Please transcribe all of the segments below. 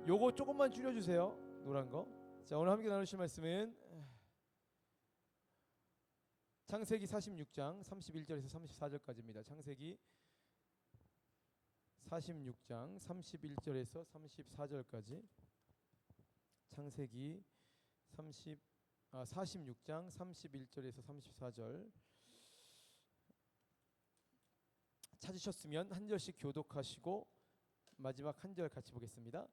요거 조금만 줄여주세요. 노란 거. 자, 오늘 함께 나누실 말씀은 창세기 46장 31절에서 34절까지입니다. 창세기 46장 31절에서 34절까지. 창세기 46장 31절에서 34절. 찾으셨으면 한 절씩 교독하시고 마지막 한 절 같이 보겠습니다.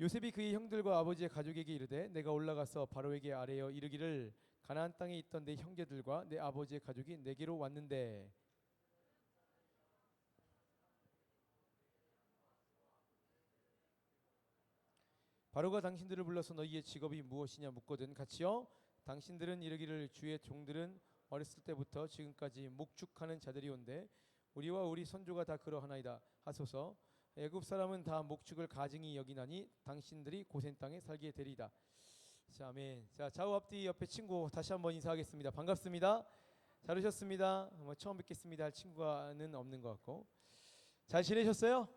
요셉이 그의 형들과 아버지의 가족에게 이르되 내가 올라가서 바로에게 아뢰어 이르기를 가나안 땅에 있던 내 형제들과 내 아버지의 가족이 내게로 왔는데 바로가 당신들을 불러서 너희의 직업이 무엇이냐 묻거든 같이요 당신들은 이르기를 주의 종들은 어렸을 때부터 지금까지 목축하는 자들이온데 우리와 우리 선조가 다 그러하나이다 하소서. 애굽 사람은 다 목축을 가증히 여기나니 당신들이 고센 땅에 살게 되리이다. 자, 아멘. 자, 좌우 앞뒤 옆에 친구 다시 한번 인사하겠습니다. 반갑습니다. 잘 오셨습니다. 처음 뵙겠습니다 할 친구는 없는 것 같고. 잘 지내셨어요?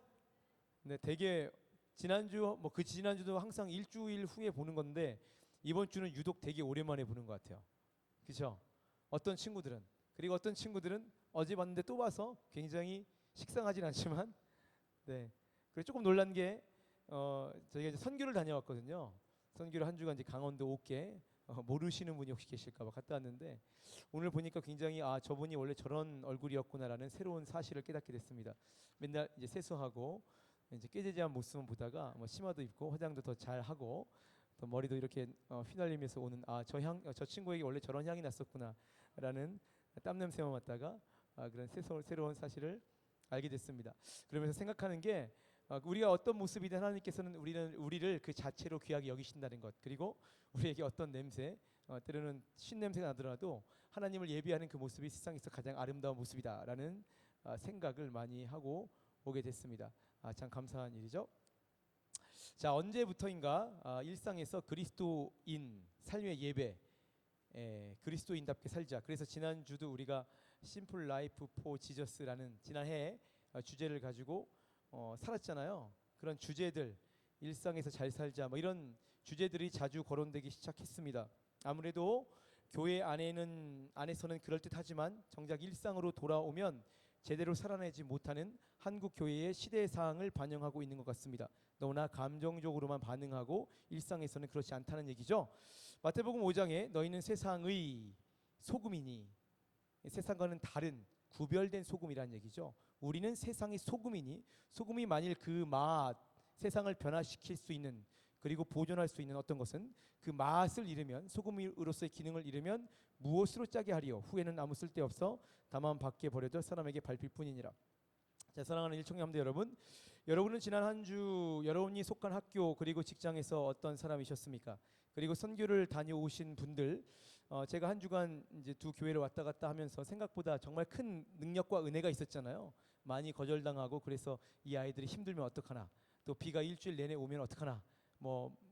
네, 되게 지난주 그 지난주도 항상 일주일 후에 보는 건데 이번 주는 유독 되게 오랜만에 보는 것 같아요. 그렇죠? 어떤 친구들은 그리고 어떤 친구들은 어제 봤는데 또 봐서 굉장히 식상하진 않지만 네. 그리고 조금 놀란 게 저희가 이제 선교를 다녀왔거든요. 선교를 한 주간 이제 강원도 옥계 모르시는 분이 혹시 계실까봐 갔다 왔는데 오늘 보니까 굉장히 저분이 원래 저런 얼굴이었구나라는 새로운 사실을 깨닫게 됐습니다. 맨날 이제 세수하고 이제 깨재재한 모습만 보다가 치마도 입고 화장도 더 잘 하고 또 머리도 이렇게 휘날리면서 오는 저 친구에게 원래 저런 향이 났었구나라는 땀 냄새만 맡다가 그런 새로운 사실을 알게 됐습니다. 그러면서 생각하는 게 우리가 어떤 모습이든 하나님께서는 우리를 그 자체로 귀하게 여기신다는 것, 그리고 우리에게 어떤 냄새, 때로는 신 냄새가 나더라도 하나님을 예비하는 그 모습이 세상에서 가장 아름다운 모습이다라는 생각을 많이 하고 오게 됐습니다. 참 감사한 일이죠. 자, 언제부터인가 일상에서 그리스도인 삶의 예배, 그리스도인답게 살자. 그래서 지난주도 우리가 심플 라이프 포 지저스라는 지난해 주제를 가지고 살았잖아요. 그런 주제들, 일상에서 잘 살자 이런 주제들이 자주 거론되기 시작했습니다. 아무래도 교회 안에서는 그럴듯하지만 정작 일상으로 돌아오면 제대로 살아내지 못하는 한국 교회의 시대 사항을 반영하고 있는 것 같습니다. 너무나 감정적으로만 반응하고 일상에서는 그렇지 않다는 얘기죠. 마태복음 5장에 너희는 세상의 소금이니, 세상과는 다른 구별된 소금이라는 얘기죠. 우리는 세상의 소금이니, 소금이 만일 그 맛, 세상을 변화시킬 수 있는 그리고 보존할 수 있는 어떤 것은 그 맛을 잃으면, 소금으로서의 기능을 잃으면 무엇으로 짜게 하리요? 후에는 아무 쓸데없어 다만 밖에 버려져 사람에게 밟힐 뿐이니라. 자, 사랑하는 일총ям대 여러분, 여러분은 지난 한 주 여러분이 속한 학교 그리고 직장에서 어떤 사람이셨습니까? 그리고 선교를 다녀오신 분들, 제가 한 주간 이제 두 교회를 왔다 갔다 하면서 생각보다 정말 큰 능력과 은혜가 있었잖아요. 많이 거절당하고 그래서 이 아이들이 힘들면 어떡하나, 또 비가 일주일 내내 오면 어떡하나,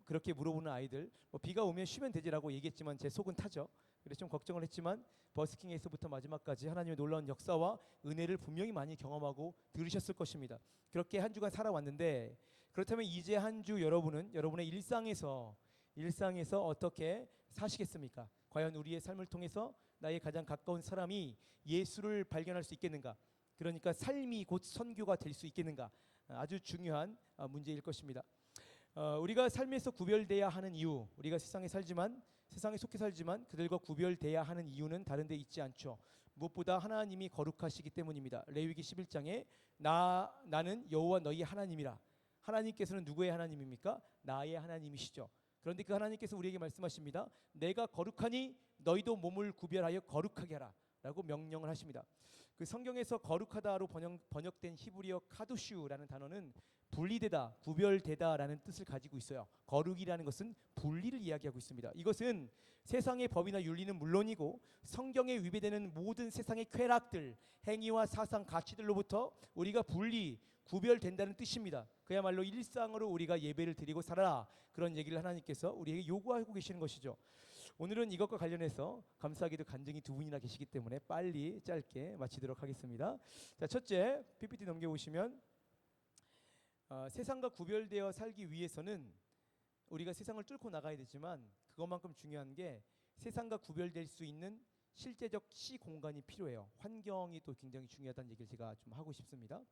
그렇게 물어보는 아이들, 비가 오면 쉬면 되지라고 얘기했지만 제 속은 타죠. 그래서 좀 걱정을 했지만 버스킹에서부터 마지막까지 하나님의 놀라운 역사와 은혜를 분명히 많이 경험하고 들으셨을 것입니다. 그렇게 한 주간 살아왔는데, 그렇다면 이제 한 주 여러분은 여러분의 일상에서 어떻게 사시겠습니까? 과연 우리의 삶을 통해서 나의 가장 가까운 사람이 예수를 발견할 수 있겠는가? 그러니까 삶이 곧 선교가 될 수 있겠는가? 아주 중요한 문제일 것입니다. 우리가 삶에서 구별돼야 하는 이유, 우리가 세상에 속해 살지만 그들과 구별돼야 하는 이유는 다른 데 있지 않죠. 무엇보다 하나님이 거룩하시기 때문입니다. 레위기 11장에 나는 여호와 너희 하나님이라. 하나님께서는 누구의 하나님입니까? 나의 하나님이시죠. 그런데 그 하나님께서 우리에게 말씀하십니다. 내가 거룩하니 너희도 몸을 구별하여 거룩하게 하라 라고 명령을 하십니다. 그 성경에서 거룩하다로 번역된 히브리어 카도슈라는 단어는 분리되다, 구별되다라는 뜻을 가지고 있어요. 거룩이라는 것은 분리를 이야기하고 있습니다. 이것은 세상의 법이나 윤리는 물론이고 성경에 위배되는 모든 세상의 쾌락들, 행위와 사상, 가치들로부터 우리가 구별된다는 뜻입니다. 그야말로 일상으로 우리가 예배를 드리고 살아라, 그런 얘기를 하나님께서 우리에게 요구하고 계시는 것이죠. 오늘은 이것과 관련해서 감사하게도 간증이 두 분이나 계시기 때문에 빨리 짧게 마치도록 하겠습니다. 자, 첫째 PPT 넘겨보시면 세상과 구별되어 살기 위해서는 우리가 세상을 뚫고 나가야 되지만 그것만큼 중요한 게 세상과 구별될 수 있는 실제적 시공간이 필요해요. 환경이 또 굉장히 중요하다는 얘기를 제가 좀 하고 싶습니다.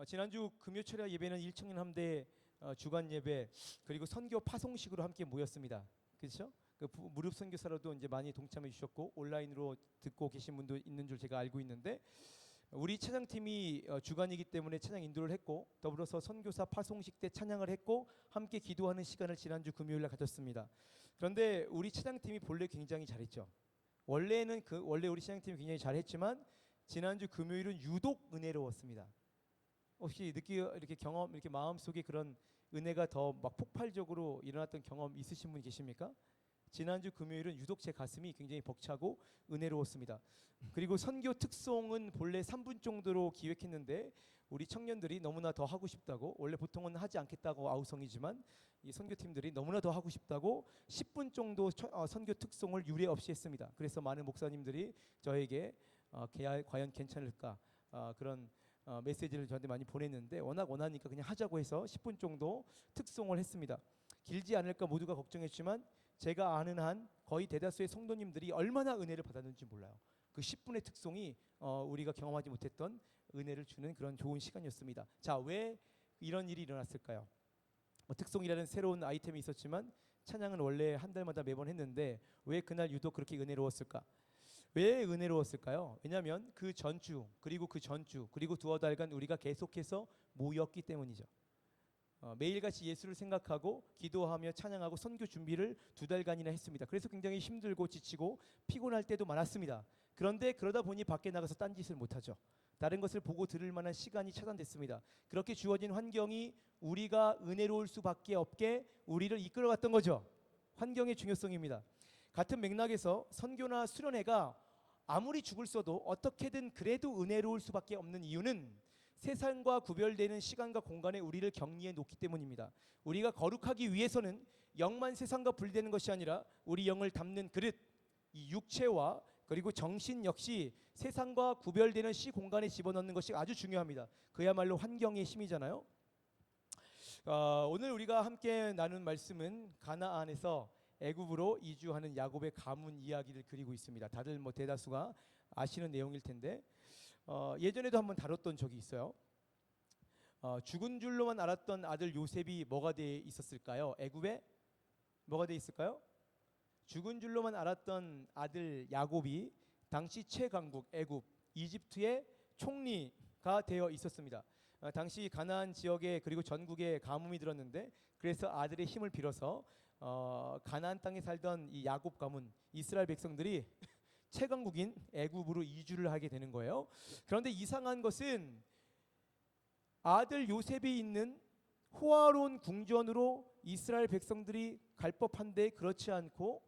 지난주 금요철야 예배는 1청년 함대 주간 예배 그리고 선교 파송식으로 함께 모였습니다. 그렇죠? 그 무릎 선교사로도 이제 많이 동참해 주셨고 온라인으로 듣고 계신 분도 있는 줄 제가 알고 있는데 우리 찬양팀이 주간이기 때문에 찬양 인도를 했고 더불어서 선교사 파송식 때 찬양을 했고 함께 기도하는 시간을 지난주 금요일에 가졌습니다. 그런데 우리 찬양팀이 본래 굉장히 잘했죠. 원래 우리 찬양팀이 굉장히 잘했지만 지난주 금요일은 유독 은혜로웠습니다. 혹시 이렇게 경험 이렇게 마음속에 그런 은혜가 더 막 폭발적으로 일어났던 경험 있으신 분 계십니까? 지난주 금요일은 유독 제 가슴이 굉장히 벅차고 은혜로웠습니다. 그리고 선교 특송은 본래 3분 정도로 기획했는데 우리 청년들이 너무나 더 하고 싶다고 원래 보통은 하지 않겠다고 아우성이지만 이 선교팀들이 너무나 더 하고 싶다고 10분 정도 선교 특송을 유례 없이 했습니다. 그래서 많은 목사님들이 저에게 과연 괜찮을까 그런 메시지를 저한테 많이 보냈는데 워낙 원하니까 그냥 하자고 해서 10분 정도 특송을 했습니다. 길지 않을까 모두가 걱정했지만 제가 아는 한 거의 대다수의 성도님들이 얼마나 은혜를 받았는지 몰라요. 그 10분의 특송이 우리가 경험하지 못했던 은혜를 주는 그런 좋은 시간이었습니다. 자, 왜 이런 일이 일어났을까요? 특송이라는 새로운 아이템이 있었지만 찬양은 원래 한 달마다 매번 했는데 왜 그날 유독 그렇게 은혜로웠을까? 왜 은혜로웠을까요? 왜냐하면 그 전주 그리고 그 전주 그리고 두어 달간 우리가 계속해서 모였기 때문이죠. 매일같이 예수를 생각하고 기도하며 찬양하고 선교 준비를 2달간이나 했습니다. 그래서 굉장히 힘들고 지치고 피곤할 때도 많았습니다. 그런데 그러다 보니 밖에 나가서 딴짓을 못하죠. 다른 것을 보고 들을 만한 시간이 차단됐습니다. 그렇게 주어진 환경이 우리가 은혜로울 수밖에 없게 우리를 이끌어갔던 거죠. 환경의 중요성입니다. 같은 맥락에서 선교나 수련회가 아무리 죽을 써도 어떻게든 그래도 은혜로울 수밖에 없는 이유는 세상과 구별되는 시간과 공간에 우리를 격리해 놓기 때문입니다. 우리가 거룩하기 위해서는 영만 세상과 분리되는 것이 아니라 우리 영을 담는 그릇, 이 육체와 그리고 정신 역시 세상과 구별되는 시 공간에 집어넣는 것이 아주 중요합니다. 그야말로 환경의 힘이잖아요. 오늘 우리가 함께 나눈 말씀은 가나안에서 애굽으로 이주하는 야곱의 가문 이야기를 그리고 있습니다. 다들 뭐 대다수가 아시는 내용일 텐데 예전에도 한번 다뤘던 적이 있어요. 죽은 줄로만 알았던 아들 요셉이 뭐가 돼 있었을까요? 애굽에 뭐가 돼 있을까요? 죽은 줄로만 알았던 아들 야곱이 당시 최강국 애굽 이집트의 총리가 되어 있었습니다. 당시 가나안 지역에 그리고 전국에 가뭄이 들었는데 그래서 아들의 힘을 빌어서 가나안 땅에 살던 이 야곱 가문 이스라엘 백성들이 최강국인 애굽으로 이주를 하게 되는 거예요. 그런데 이상한 것은 아들 요셉이 있는 호화로운 궁전으로 이스라엘 백성들이 갈 법한데 그렇지 않고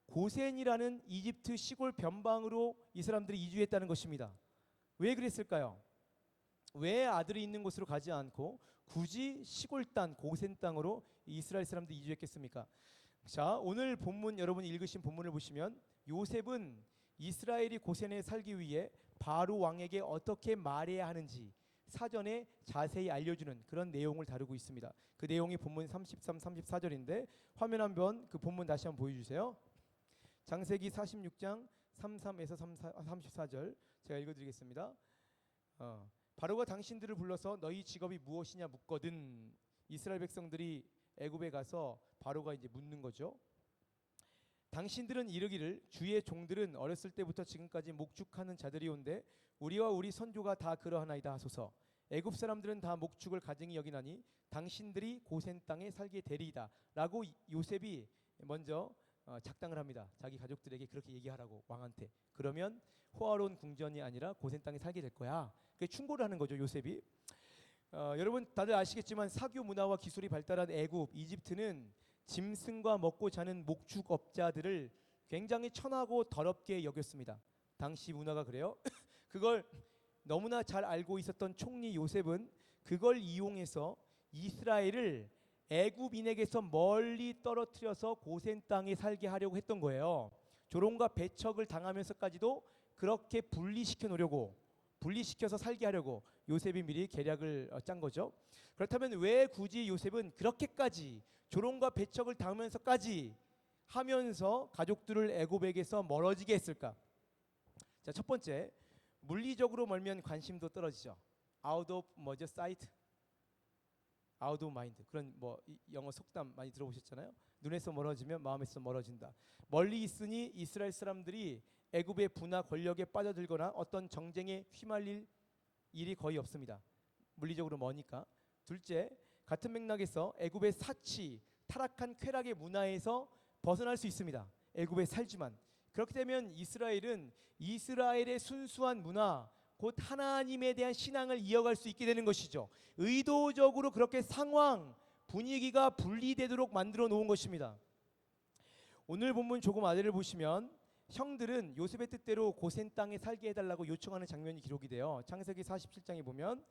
고센이라는 이집트 시골 변방으로 이 사람들이 이주했다는 것입니다. 왜 그랬을까요? 왜 아들이 있는 곳으로 가지 않고 굳이 시골 땅 고센 땅으로 이스라엘 사람들이 이주했겠습니까? 자, 오늘 본문 여러분이 읽으신 본문을 보시면 요셉은 이스라엘이 고센에 살기 위해 바로 왕에게 어떻게 말해야 하는지 사전에 자세히 알려주는 그런 내용을 다루고 있습니다. 그 내용이 본문 33, 34절인데 화면 한번 그 본문 다시 한번 보여주세요. 창세기 46장 33에서 34절 제가 읽어드리겠습니다. 바로가 당신들을 불러서 너희 직업이 무엇이냐 묻거든. 이스라엘 백성들이 애굽에 가서 바로가 이제 묻는 거죠. 당신들은 이르기를 주의 종들은 어렸을 때부터 지금까지 목축하는 자들이온데 우리와 우리 선조가 다 그러하나이다 하소서. 애굽 사람들은 다 목축을 가증히 여기나니 당신들이 고센 땅에 살게 되리이다 라고 요셉이 먼저 작당을 합니다. 자기 가족들에게 그렇게 얘기하라고 왕한테. 그러면 호화로운 궁전이 아니라 고센 땅에 살게 될 거야. 그게 충고를 하는 거죠 요셉이. 여러분 다들 아시겠지만 사교 문화와 기술이 발달한 애굽, 이집트는 짐승과 먹고 자는 목축업자들을 굉장히 천하고 더럽게 여겼습니다. 당시 문화가 그래요. 그걸 너무나 잘 알고 있었던 총리 요셉은 그걸 이용해서 이스라엘을 애굽인에게서 멀리 떨어뜨려서 고센 땅에 살게 하려고 했던 거예요. 조롱과 배척을 당하면서까지도 그렇게 분리시켜 놓으려고 분리시켜서 살게 하려고 요셉이 미리 계략을 짠 거죠. 그렇다면 왜 굳이 요셉은 그렇게까지 조롱과 배척을 당하면서까지 하면서 가족들을 애굽에게서 멀어지게 했을까? 자, 첫 번째, 물리적으로 멀면 관심도 떨어지죠. Out of 뭐죠? sight, out of mind. 그런 뭐 영어 속담 많이 들어보셨잖아요. 눈에서 멀어지면 마음에서 멀어진다. 멀리 있으니 이스라엘 사람들이 애굽의 부나 권력에 빠져들거나 어떤 정쟁에 휘말릴 일이 거의 없습니다. 물리적으로 머니까. 둘째, 같은 맥락에서 애굽의 사치, 타락한 쾌락의 문화에서 벗어날 수 있습니다. 애굽에 살지만. 그렇게 되면 이스라엘은 이스라엘의 순수한 문화, 곧 하나님에 대한 신앙을 이어갈 수 있게 되는 것이죠. 의도적으로 그렇게 상황, 분위기가 분리되도록 만들어 놓은 것입니다. 오늘 본문 조금 아래를 보시면 형들은 요셉의 뜻대로 고센 땅에 살게 해달라고 요청하는 장면이 기록이 돼요. 창세기 47장에 보면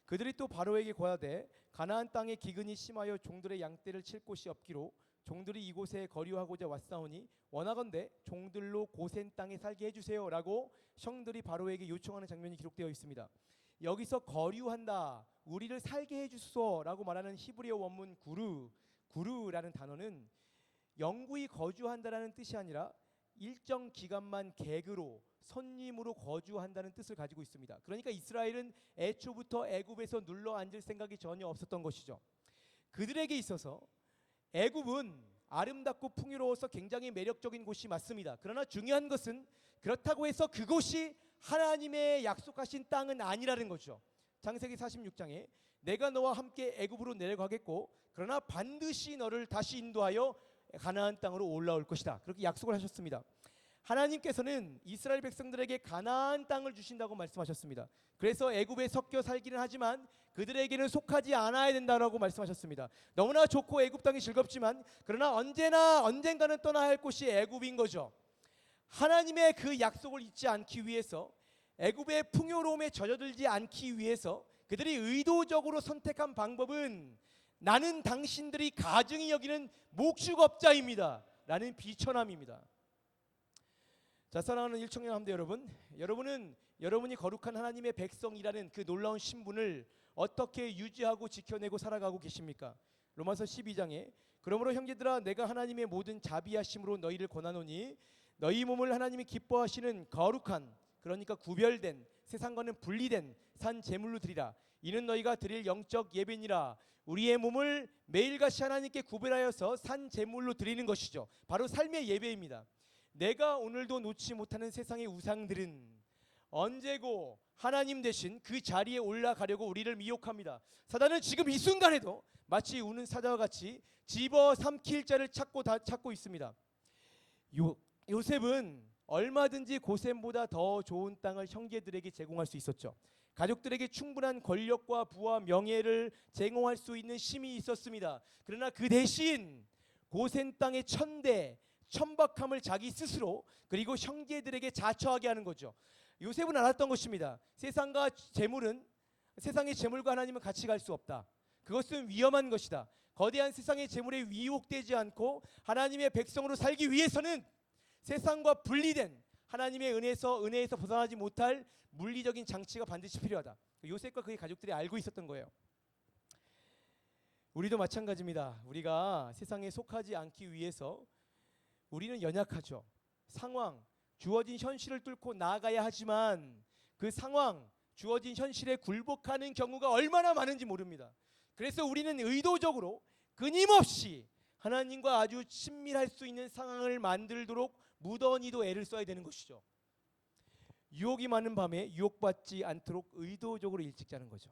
그들이 또 바로에게 고하되 가나안 땅에 기근이 심하여 종들의 양떼를 칠 곳이 없기로 종들이 이곳에 거류하고자 왔사오니 원하건대 종들로 고센 땅에 살게 해주세요 라고 형들이 바로에게 요청하는 장면이 기록되어 있습니다. 여기서 거류한다, 우리를 살게 해주소 라고 말하는 히브리어 원문 구르라는 단어는 영구히 거주한다라는 뜻이 아니라 일정 기간만 객으로 손님으로 거주한다는 뜻을 가지고 있습니다. 그러니까 이스라엘은 애초부터 애굽에서 눌러 앉을 생각이 전혀 없었던 것이죠. 그들에게 있어서 애굽은 아름답고 풍요로워서 굉장히 매력적인 곳이 맞습니다. 그러나 중요한 것은 그렇다고 해서 그곳이 하나님의 약속하신 땅은 아니라는 거죠. 창세기 46장에 내가 너와 함께 애굽으로 내려가겠고 그러나 반드시 너를 다시 인도하여 가나안 땅으로 올라올 것이다. 그렇게 약속을 하셨습니다. 하나님께서는 이스라엘 백성들에게 가나안 땅을 주신다고 말씀하셨습니다. 그래서 애굽에 섞여 살기는 하지만 그들에게는 속하지 않아야 된다라고 말씀하셨습니다. 너무나 좋고 애굽 땅이 즐겁지만 그러나 언젠가는 떠나야 할 곳이 애굽인 거죠. 하나님의 그 약속을 잊지 않기 위해서, 애굽의 풍요로움에 젖어들지 않기 위해서 그들이 의도적으로 선택한 방법은 나는 당신들이 가증히 여기는 목축업자입니다 라는 비천함입니다. 자, 사랑하는 일청년 함대 여러분, 여러분은 여러분이 거룩한 하나님의 백성이라는 그 놀라운 신분을 어떻게 유지하고 지켜내고 살아가고 계십니까? 로마서 12장에 그러므로 형제들아 내가 하나님의 모든 자비하심으로 너희를 권하노니 너희 몸을 하나님이 기뻐하시는 거룩한, 그러니까 구별된, 세상과는 분리된 산 제물로 드리라. 이는 너희가 드릴 영적 예배니라. 우리의 몸을 매일같이 하나님께 구별하여서 산 제물로 드리는 것이죠. 바로 삶의 예배입니다. 내가 오늘도 놓지 못하는 세상의 우상들은 언제고 하나님 대신 그 자리에 올라가려고 우리를 미혹합니다. 사단은 지금 이 순간에도 마치 우는 사자와 같이 집어삼킬 자를 찾고 있습니다. 요셉은 얼마든지 고센보다 더 좋은 땅을 형제들에게 제공할 수 있었죠. 가족들에게 충분한 권력과 부와 명예를 제공할 수 있는 힘이 있었습니다. 그러나 그 대신 고센 땅의 천박함을 자기 스스로 그리고 형제들에게 자처하게 하는 거죠. 요셉은 알았던 것입니다. 세상의 재물과 하나님은 같이 갈 수 없다. 그것은 위험한 것이다. 거대한 세상의 재물에 위혹되지 않고 하나님의 백성으로 살기 위해서는 세상과 분리된 하나님의 은혜에서 벗어나지 못할 물리적인 장치가 반드시 필요하다. 요셉과 그의 가족들이 알고 있었던 거예요. 우리도 마찬가지입니다. 우리가 세상에 속하지 않기 위해서 우리는 연약하죠. 상황, 주어진 현실을 뚫고 나아가야 하지만 그 상황, 주어진 현실에 굴복하는 경우가 얼마나 많은지 모릅니다. 그래서 우리는 의도적으로 끊임없이 하나님과 아주 친밀할 수 있는 상황을 만들도록 무던히도 애를 써야 되는 것이죠. 유혹이 많은 밤에 유혹받지 않도록 의도적으로 일찍 자는 거죠.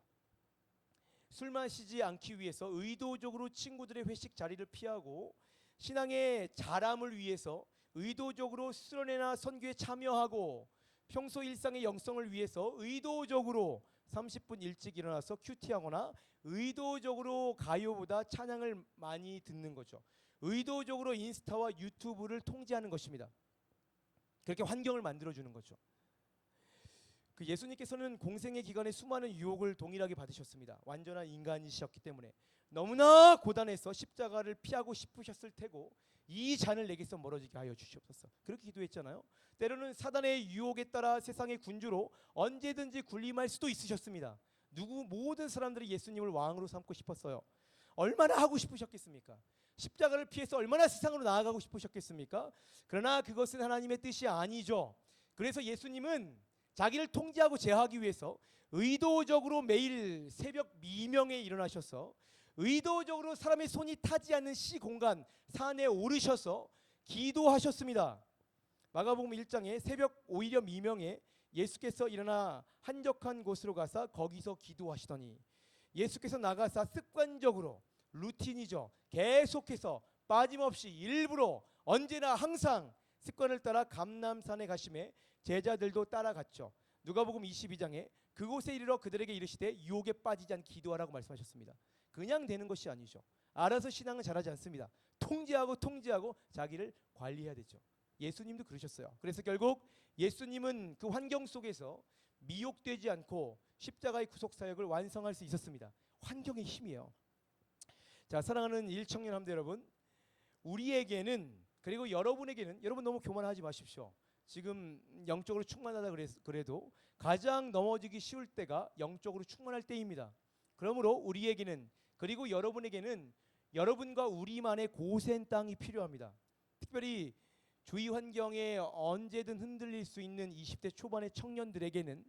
술 마시지 않기 위해서 의도적으로 친구들의 회식 자리를 피하고 신앙의 자람을 위해서 의도적으로 수련회나 선교에 참여하고 평소 일상의 영성을 위해서 의도적으로 30분 일찍 일어나서 큐티하거나 의도적으로 가요보다 찬양을 많이 듣는 거죠. 의도적으로 인스타와 유튜브를 통제하는 것입니다. 그렇게 환경을 만들어주는 거죠. 그 예수님께서는 공생의 기간에 수많은 유혹을 동일하게 받으셨습니다. 완전한 인간이셨기 때문에 너무나 고단해서 십자가를 피하고 싶으셨을 테고 이 잔을 내게서 멀어지게 하여 주시옵소서. 그렇게 기도했잖아요. 때로는 사단의 유혹에 따라 세상의 군주로 언제든지 군림할 수도 있으셨습니다. 모든 사람들이 예수님을 왕으로 삼고 싶었어요. 얼마나 하고 싶으셨겠습니까? 십자가를 피해서 얼마나 세상으로 나아가고 싶으셨겠습니까? 그러나 그것은 하나님의 뜻이 아니죠. 그래서 예수님은 자기를 통제하고 제어하기 위해서 의도적으로 매일 새벽 미명에 일어나셔서 의도적으로 사람의 손이 타지 않는 시공간 산에 오르셔서 기도하셨습니다. 마가복음 1장에 새벽 오히려 미명에 예수께서 일어나 한적한 곳으로 가서 거기서 기도하시더니 예수께서 나가사 습관적으로 루틴이죠. 계속해서 빠짐없이 일부러 언제나 항상 습관을 따라 감람산에 가심에 제자들도 따라갔죠. 누가복음 22장에 그곳에 이르러 그들에게 이르시되 유혹에 빠지지 않게 기도하라고 말씀하셨습니다. 그냥 되는 것이 아니죠. 알아서 신앙은 잘하지 않습니다. 통제하고 자기를 관리해야 되죠. 예수님도 그러셨어요. 그래서 결국 예수님은 그 환경 속에서 미혹되지 않고 십자가의 구속 사역을 완성할 수 있었습니다. 환경의 힘이에요. 자, 사랑하는 일청년함대 여러분, 우리에게는 그리고 여러분에게는 여러분 너무 교만하지 마십시오. 지금 영적으로 충만하다 그래도 가장 넘어지기 쉬울 때가 영적으로 충만할 때입니다. 그러므로 우리에게는 그리고 여러분에게는 여러분과 우리만의 고센 땅이 필요합니다. 특별히 주위 환경에 언제든 흔들릴 수 있는 20대 초반의 청년들에게는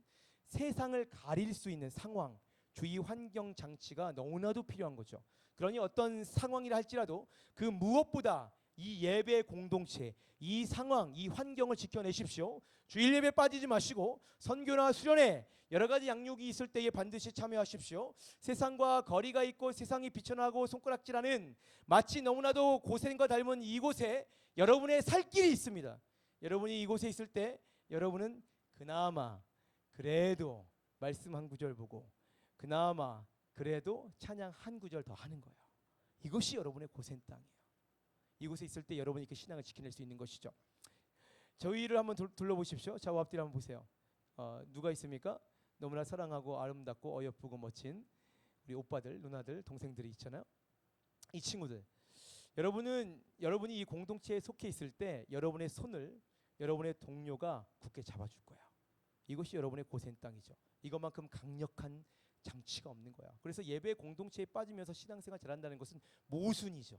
세상을 가릴 수 있는 상황, 주위 환경 장치가 너무나도 필요한 거죠. 그러니 어떤 상황이라 할지라도 그 무엇보다 이 예배 공동체, 이 상황, 이 환경을 지켜내십시오. 주일 예배 빠지지 마시고 선교나 수련회 여러 가지 양육이 있을 때에 반드시 참여하십시오. 세상과 거리가 있고 세상이 비천하고 손가락질하는 마치 너무나도 고센과 닮은 이곳에 여러분의 살 길이 있습니다. 여러분이 이곳에 있을 때 여러분은 그나마 그래도 말씀 한 구절 보고 그나마 그래도 찬양 한 구절 더 하는 거예요. 이것이 여러분의 고센 땅이에요. 이곳에 있을 때 여러분이 그 신앙을 지켜낼 수 있는 것이죠. 저희를 한번 둘러보십시오. 좌우 앞뒤를 한번 보세요. 누가 있습니까? 너무나 사랑하고 아름답고 어여쁘고 멋진 우리 오빠들, 누나들, 동생들이 있잖아요. 이 친구들, 여러분이 이 공동체에 속해 있을 때 여러분의 손을 여러분의 동료가 굳게 잡아줄 거야. 이것이 여러분의 고센 땅이죠. 이것만큼 강력한 장치가 없는 거야. 그래서 예배 공동체에 빠지면서 신앙생활 잘한다는 것은 모순이죠.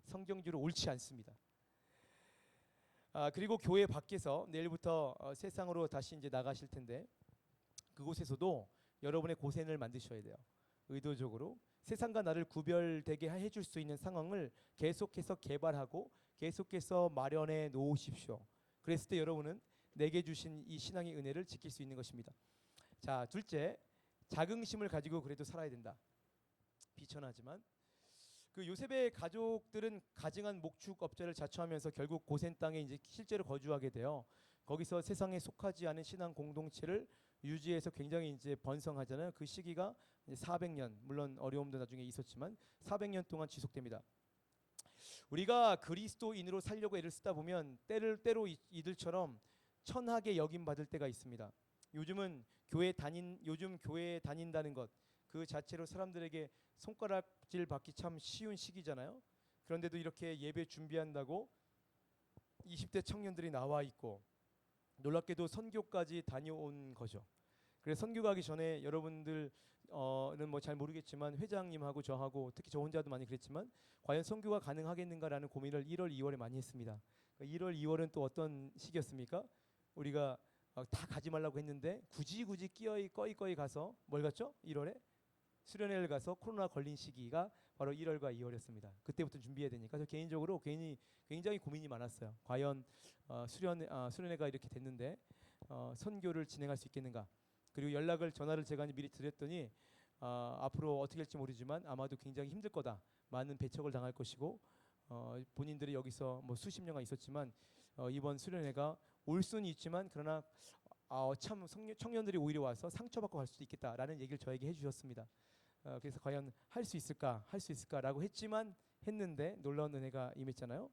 성경적으로 옳지 않습니다. 그리고 교회 밖에서 내일부터 세상으로 다시 이제 나가실 텐데 그곳에서도 여러분의 고센을 만드셔야 돼요. 의도적으로 세상과 나를 구별되게 해줄 수 있는 상황을 계속해서 개발하고 계속해서 마련해 놓으십시오. 그랬을 때 여러분은 내게 주신 이 신앙의 은혜를 지킬 수 있는 것입니다. 자, 둘째, 자긍심을 가지고 그래도 살아야 된다. 비천하지만 그 요셉의 가족들은 가증한 목축업자를 자처하면서 결국 고센 땅에 이제 실제로 거주하게 돼요. 거기서 세상에 속하지 않은 신앙 공동체를 유지해서 굉장히 이제 번성하잖아요. 그 시기가 이제 400년, 물론 어려움도 나중에 있었지만 400년 동안 지속됩니다. 우리가 그리스도인으로 살려고 애를 쓰다 보면 때로 이들처럼 천하게 여김 받을 때가 있습니다. 요즘 교회 다닌다는 것 그 자체로 사람들에게 손가락질 받기 참 쉬운 시기잖아요. 그런데도 이렇게 예배 준비한다고 20대 청년들이 나와 있고 놀랍게도 선교까지 다녀온 거죠. 그래서 선교 가기 전에 여러분들은 뭐 잘 모르겠지만 회장님하고 저하고 특히 저 혼자도 많이 그랬지만 과연 선교가 가능하겠는가라는 고민을 1월, 2월에 많이 했습니다. 1월, 2월은 또 어떤 시기였습니까? 우리가 다 가지 말라고 했는데 굳이 꺼이 가서 뭘 갔죠? 1월에 수련회를 가서 코로나 걸린 시기가 바로 1월과 2월이었습니다. 그때부터 준비해야 되니까 저 개인적으로 굉장히 고민이 많았어요. 과연 수련회가 이렇게 됐는데 선교를 진행할 수 있겠는가? 그리고 전화를 제가 미리 드렸더니 앞으로 어떻게 할지 모르지만 아마도 굉장히 힘들 거다. 많은 배척을 당할 것이고 본인들이 여기서 뭐 수십 년간 있었지만 이번 수련회가 올 수는 있지만 그러나 참 청년들이 오히려 와서 상처받고 갈 수도 있겠다라는 얘기를 저에게 해주셨습니다. 그래서 과연 할 수 있을까라고 했는데 놀라운 은혜가 임했잖아요.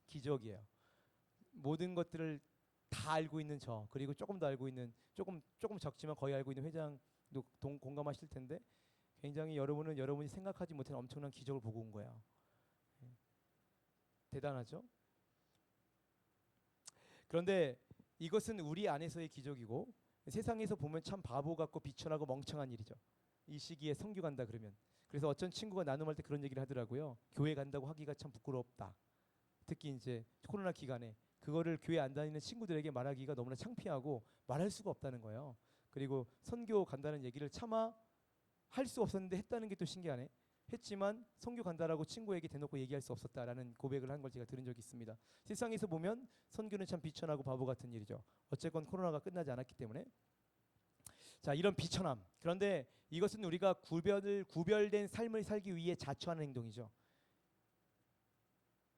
기적이에요. 모든 것들을 다 알고 있는 저, 그리고 조금 더 알고 있는, 조금 적지만 거의 알고 있는 회장도 공감하실 텐데, 굉장히 여러분은 여러분이 생각하지 못한 엄청난 기적을 보고 온 거야. 대단하죠? 그런데 이것은 우리 안에서의 기적이고, 세상에서 보면 참 바보 같고 비천하고 멍청한 일이죠. 이 시기에 선교 간다 그러면. 그래서 어떤 친구가 나눔할 때 그런 얘기를 하더라고요. 교회 간다고 하기가 참 부끄럽다. 특히 이제 코로나 기간에 그거를 교회 안 다니는 친구들에게 말하기가 너무나 창피하고 말할 수가 없다는 거예요. 그리고 선교 간다는 얘기를 차마 할 수 없었는데 했다는 게 또 신기하네. 했지만 선교 간다라고 친구에게 대놓고 얘기할 수 없었다라는 고백을 한 걸 제가 들은 적이 있습니다. 세상에서 보면 선교는 참 비천하고 바보 같은 일이죠. 어쨌건 코로나가 끝나지 않았기 때문에. 자, 이런 비천함. 그런데 이것은 우리가 구별된 삶을 살기 위해 자처하는 행동이죠.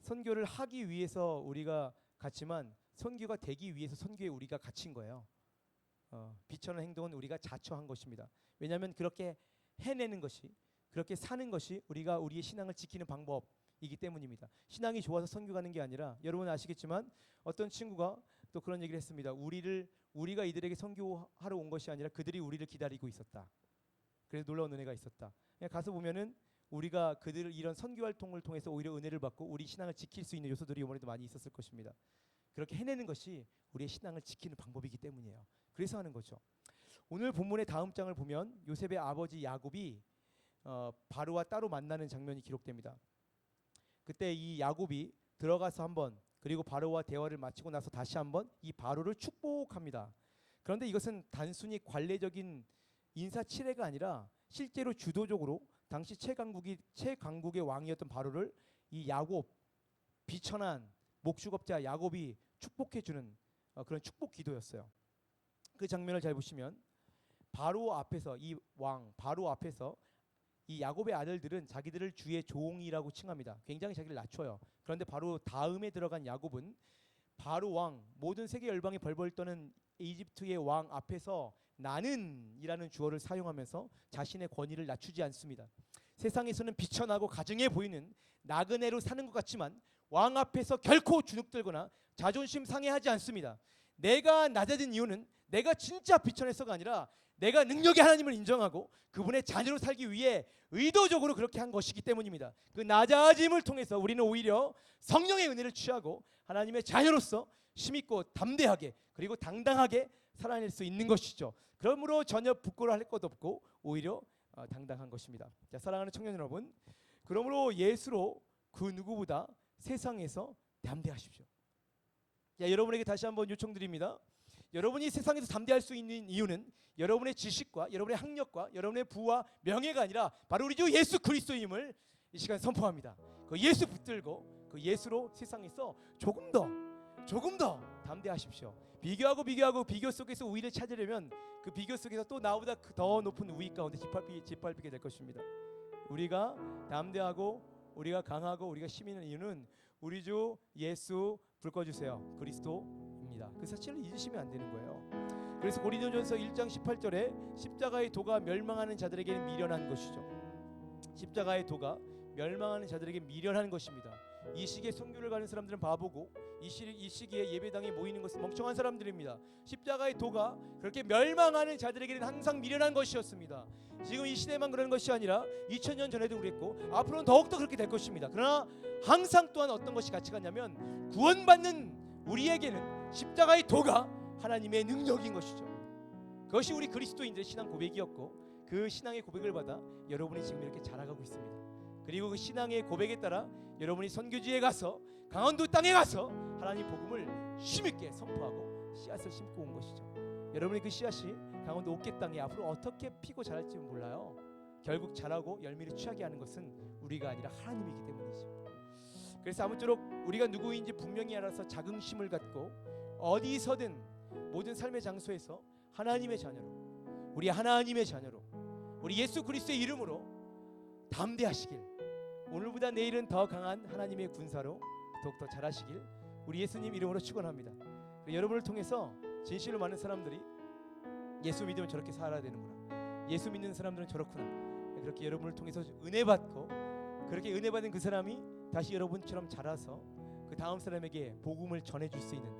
선교를 하기 위해서 우리가 갔지만 선교가 되기 위해서 선교에 우리가 갇힌 거예요. 비천한 행동은 우리가 자처한 것입니다. 왜냐하면 그렇게 해내는 것이, 그렇게 사는 것이 우리가 우리의 신앙을 지키는 방법이기 때문입니다. 신앙이 좋아서 선교 가는 게 아니라, 여러분 아시겠지만 어떤 친구가 또 그런 얘기를 했습니다. 우리가 이들에게 선교하러 온 것이 아니라 그들이 우리를 기다리고 있었다. 그래서 놀라운 은혜가 있었다. 그냥 가서 보면은 우리가 그들을 이런 선교 활동을 통해서 오히려 은혜를 받고 우리 신앙을 지킬 수 있는 요소들이 이번에도 많이 있었을 것입니다. 그렇게 해내는 것이 우리의 신앙을 지키는 방법이기 때문이에요. 그래서 하는 거죠. 오늘 본문의 다음 장을 보면 요셉의 아버지 야곱이 바로와 따로 만나는 장면이 기록됩니다. 그때 이 야곱이 들어가서 한번, 그리고 바로와 대화를 마치고 나서 다시 한번 이 바로를 축복합니다. 그런데 이것은 단순히 관례적인 인사 칠례가 아니라 실제로 주도적으로 당시 최강국의 왕이었던 바로를 이 야곱, 비천한 목축업자 야곱이 축복해주는 그런 축복 기도였어요. 그 장면을 잘 보시면 바로 앞에서 이 왕 바로 앞에서 이 야곱의 아들들은 자기들을 주의 종이라고 칭합니다. 굉장히 자기를 낮춰요. 그런데 바로 다음에 들어간 야곱은 바로 왕, 모든 세계 열방이 벌벌 떠는 이집트의 왕 앞에서 나는이라는 주어를 사용하면서 자신의 권위를 낮추지 않습니다. 세상에서는 비천하고 가증해 보이는 나그네로 사는 것 같지만 왕 앞에서 결코 주눅들거나 자존심 상해하지 않습니다. 내가 낮아진 이유는 내가 진짜 비천해서가 아니라 내가 능력의 하나님을 인정하고 그분의 자녀로 살기 위해 의도적으로 그렇게 한 것이기 때문입니다. 그 낮아짐을 통해서 우리는 오히려 성령의 은혜를 취하고 하나님의 자녀로서 힘있고 담대하게 그리고 당당하게 살아낼 수 있는 것이죠. 그러므로 전혀 부끄러워할 것 없고 오히려 당당한 것입니다. 자, 사랑하는 청년 여러분, 그러므로 예수로 그 누구보다 세상에서 담대하십시오. 자, 여러분에게 다시 한번 요청드립니다. 여러분이 세상에서 담대할 수 있는 이유는 여러분의 지식과 여러분의 학력과 여러분의 부와 명예가 아니라 바로 우리 주 예수 그리스도임을 이 시간 선포합니다. 그 예수 붙들고 그 예수로 세상에서 조금 더 담대하십시오. 비교 속에서 우위를 찾으려면 그 비교 속에서 또 나보다 더 높은 우위 가운데 짓밟히게 될 것입니다. 우리가 담대하고 우리가 강하고 우리가 힘 있는 이유는 우리 주 예수 불 꺼주세요. 그리스도입니다. 그 사실을 잊으시면 안 되는 거예요. 그래서 고린도전서 1장 18절에 십자가의 도가 멸망하는 자들에게는 미련한 것이죠. 십자가의 도가 멸망하는 자들에게 미련한 것입니다. 이 시기에 선교를 가는 사람들은 바보고 이 시기에 예배당에 모이는 것은 멍청한 사람들입니다. 십자가의 도가 그렇게 멸망하는 자들에게는 항상 미련한 것이었습니다. 지금 이 시대만 그런 것이 아니라 2000년 전에도 그랬고 앞으로는 더욱더 그렇게 될 것입니다. 그러나 항상 또한 어떤 것이 가치가 있냐면 구원받는 우리에게는 십자가의 도가 하나님의 능력인 것이죠. 그것이 우리 그리스도인들의 신앙 고백이었고 그 신앙의 고백을 받아 여러분이 지금 이렇게 자라가고 있습니다. 그리고 그 신앙의 고백에 따라 여러분이 선교지에 가서 강원도 땅에 가서 하나님 복음을 힘있게 선포하고 씨앗을 심고 온 것이죠. 여러분의 그 씨앗이 강원도 옥계 땅에 앞으로 어떻게 피고 자랄지 몰라요. 결국 자라고 열매를 취하게 하는 것은 우리가 아니라 하나님이기 때문이죠. 그래서 아무쪼록 우리가 누구인지 분명히 알아서 자긍심을 갖고 어디서든 모든 삶의 장소에서 하나님의 자녀로, 우리 하나님의 자녀로, 우리 예수 그리스도의 이름으로 담대하시길, 오늘보다 내일은 더 강한 하나님의 군사로 더욱더 잘하시길 우리 예수님 이름으로 축원합니다. 여러분을 통해서 진실로 많은 사람들이 예수 믿으면 저렇게 살아야 되는구나, 예수 믿는 사람들은 저렇구나, 그렇게 여러분을 통해서 은혜 받고 그렇게 은혜 받은 그 사람이 다시 여러분처럼 자라서 그 다음 사람에게 복음을 전해줄 수 있는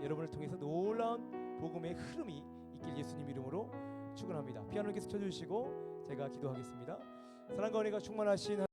여러분을 통해서 놀라운 복음의 흐름이 있길 예수님 이름으로 축원합니다. 피아노를 계속 쳐주시고 제가 기도하겠습니다. 사랑과 은혜가 충만하신